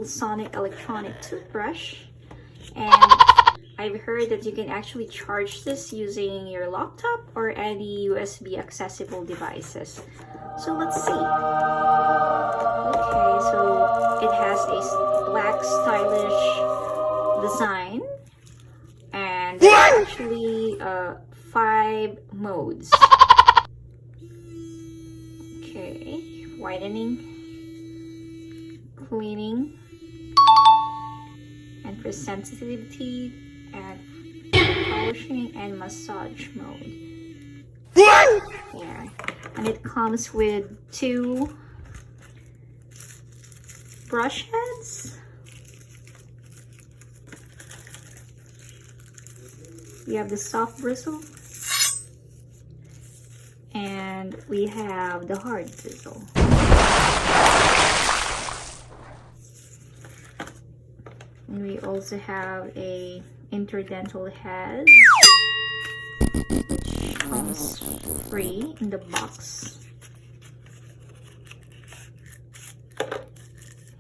Fairywill Sonic Electric Toothbrush. And I've heard that you can actually charge this using your laptop or any USB accessible devices. So let's see. Okay, so it has a black stylish design, and there's actually 5 modes. Okay, whitening, cleaning, and for sensitivity, and polishing and massage mode. Yeah, and it comes with 2 brush heads. We have the soft bristle, and we have the hard bristle. And we also have a interdental head, which comes free in the box.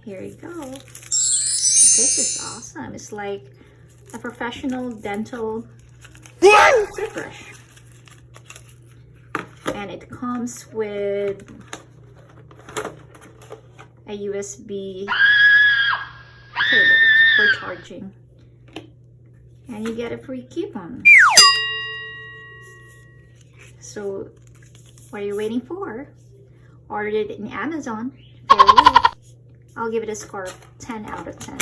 Here you go. This is awesome. It's like a professional dental toothbrush. And it comes with a USB cable for charging. And you get a free coupon. So what are you waiting for? Ordered it in Amazon. Fairywill. I'll give it a score of 10 out of 10.